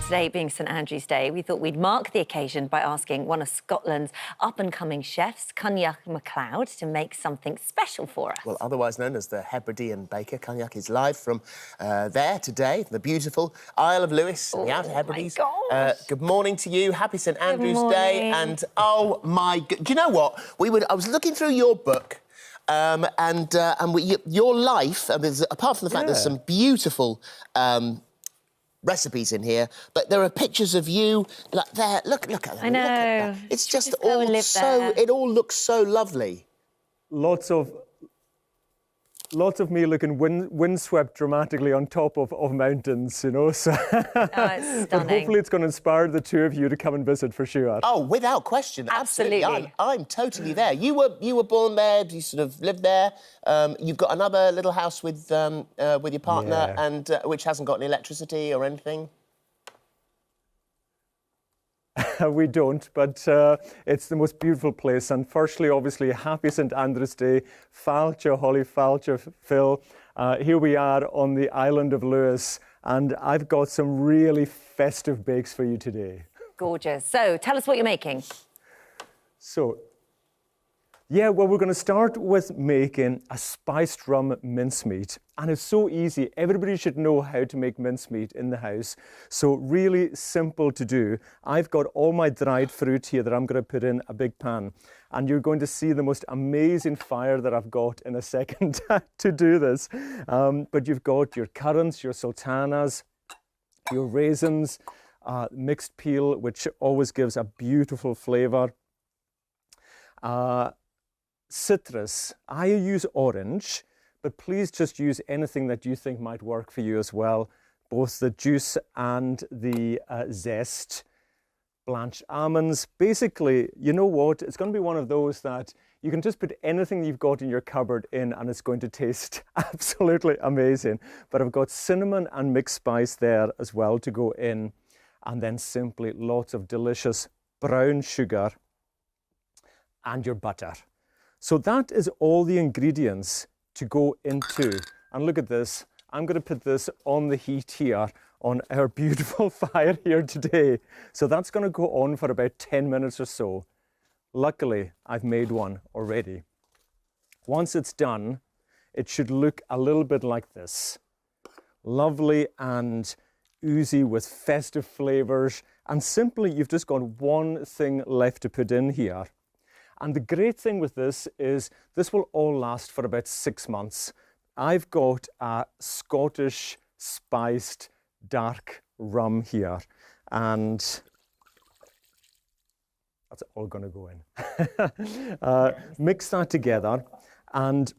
today being St Andrew's Day, we thought we'd mark the occasion by asking one of Scotland's up-and-coming chefs, Coinneach MacLeod, to make something special for us. Well, otherwise known as the Hebridean baker, Coinneach is live from there today, the beautiful Isle of Lewis, the Outer Hebrides. Good morning to you. Happy St Andrew's Day. And oh my, do you know what? I was looking through your book. Your life, apart from the fact there's some beautiful recipes in here, but there are pictures of you like there. Look at that. I know. Look at that. It's just all so. It all looks so lovely. Lots of me looking windswept dramatically on top of mountains, you know. So it's stunning. But hopefully it's going to inspire the two of you to come and visit for sure. Oh, without question, absolutely. I'm totally there. You were born there. You sort of lived there. You've got another little house with your partner, and which hasn't got any electricity or anything. We don't, but it's the most beautiful place. And firstly, obviously, happy St Andrew's Day. Fáilte, Holly, Fáilte, Phil. Here we are on the island of Lewis, and I've got some really festive bakes for you today. Gorgeous. So, tell us what you're making. So, yeah, well, we're going to start with making a spiced rum mincemeat. And it's so easy. Everybody should know how to make mincemeat in the house. So really simple to do. I've got all my dried fruit here that I'm going to put in a big pan. And you're going to see the most amazing fire that I've got in a second to do this. But you've got your currants, your sultanas, your raisins, mixed peel, which always gives a beautiful flavour. Citrus, I use orange, but please just use anything that you think might work for you as well. Both the juice and the zest. Blanched almonds. Basically, you know what? It's going to be one of those that you can just put anything you've got in your cupboard in and it's going to taste absolutely amazing. But I've got cinnamon and mixed spice there as well to go in. And then simply lots of delicious brown sugar and your butter. So that is all the ingredients to go into. And look at this. I'm going to put this on the heat here on our beautiful fire here today. So that's going to go on for about 10 minutes or so. Luckily, I've made one already. Once it's done, it should look a little bit like this. Lovely and oozy with festive flavours. And simply, you've just got one thing left to put in here. And the great thing with this is this will all last for about 6 months. I've got a Scottish spiced dark rum here, and that's all going to go in. Mix that together and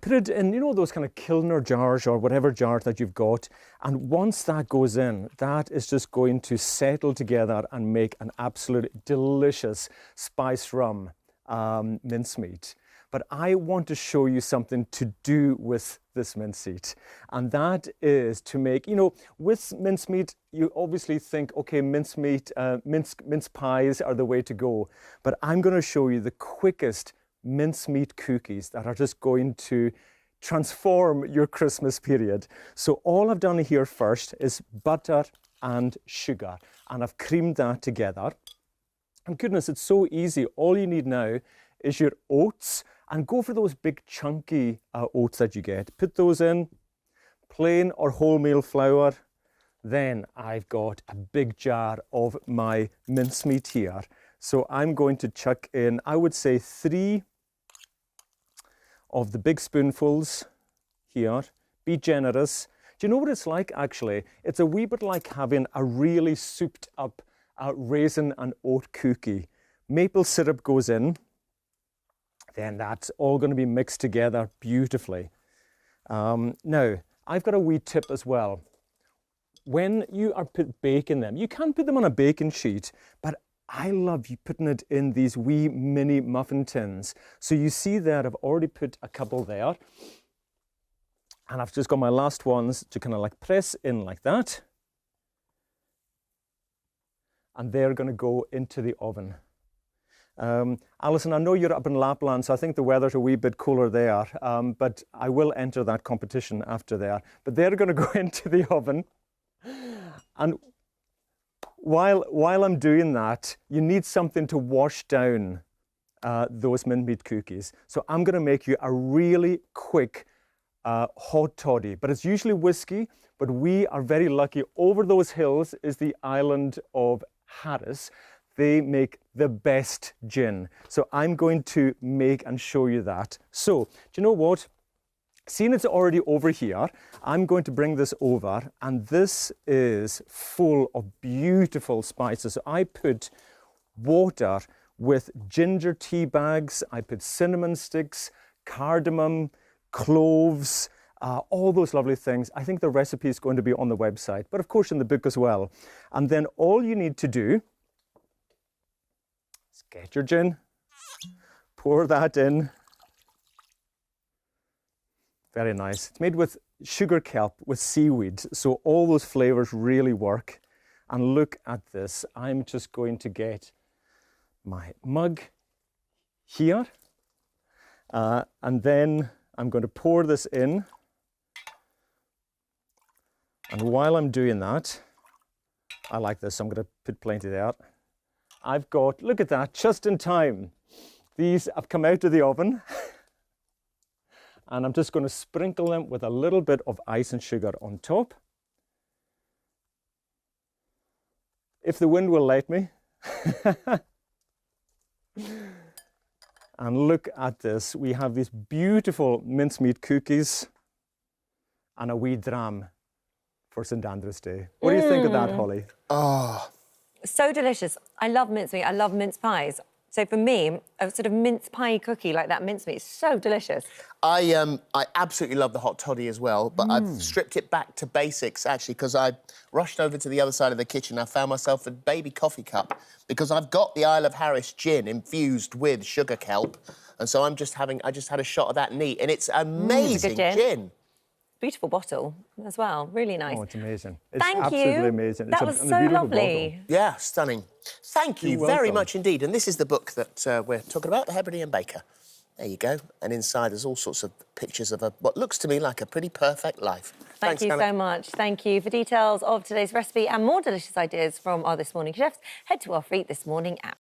put it in, you know, those kind of Kilner jars or whatever jars that you've got. And once that goes in, that is just going to settle together and make an absolute delicious spiced rum mincemeat. But I want to show you something to do with this mincemeat. And that is to make, you know, with mincemeat, you obviously think, okay, mincemeat, mince pies are the way to go. But I'm going to show you the quickest mincemeat cookies that are just going to transform your Christmas period. So all I've done here first is butter and sugar, and I've creamed that together. And goodness, it's so easy. All you need now is your oats, and go for those big chunky oats that you get. Put those in, plain or wholemeal flour. Then I've got a big jar of my mincemeat here. So I'm going to chuck in, I would say 3 of the big spoonfuls here. Be generous. Do you know what it's like, actually? It's a wee bit like having a really souped up raisin and oat cookie. Maple syrup goes in. Then that's all going to be mixed together beautifully. Now, I've got a wee tip as well. When you are baking them, you can put them on a baking sheet, but I love you putting it in these wee mini muffin tins. So you see there, I've already put a couple there. And I've just got my last ones to kind of like press in like that. And they're going to go into the oven. Alison, I know you're up in Lapland, so I think the weather's a wee bit cooler there, but I will enter that competition after there. But they're going to go into the oven. And while I'm doing that, you need something to wash down those mincemeat cookies. So I'm going to make you a really quick hot toddy, but it's usually whiskey, but we are very lucky. Over those hills is the island of Harris. They make the best gin. So I'm going to make and show you that. So, do you know what? Seeing it's already over here, I'm going to bring this over, and this is full of beautiful spices. So I put water with ginger tea bags, I put cinnamon sticks, cardamom, cloves, all those lovely things. I think the recipe is going to be on the website, but of course in the book as well. And then all you need to do is get your gin, pour that in. Very nice. It's made with sugar kelp, with seaweed, so all those flavours really work. And look at this. I'm just going to get my mug here, and then I'm going to pour this in. And while I'm doing that, I like this, so I'm going to put plenty there. I've got, look at that, just in time. These have come out of the oven. And I'm just going to sprinkle them with a little bit of ice and sugar on top. If the wind will let me. And look at this. We have these beautiful mincemeat cookies and a wee dram for St Andrew's Day. What do you think of that, Holly? Oh, so delicious. I love mincemeat. I love mince pies. So for me, a sort of mince pie cookie like that mincemeat is so delicious. I absolutely love the hot toddy as well, but I've stripped it back to basics, actually, because I rushed over to the other side of the kitchen. I found myself a baby coffee cup because I've got the Isle of Harris gin infused with sugar kelp, and so I just had a shot of that neat, and it's amazing gin. Beautiful bottle as well, really nice. Oh, it's amazing. It's Thank absolutely you. amazing. That was so lovely. Yeah, stunning. Thank you You're very welcome. much indeed. And this is the book that we're talking about, The Hebridean Baker. There you go. And inside there's all sorts of pictures of what looks to me like a pretty perfect life. Thank you so much. Thank you. For details of today's recipe and more delicious ideas from our This Morning chefs, head to our Free This Morning app.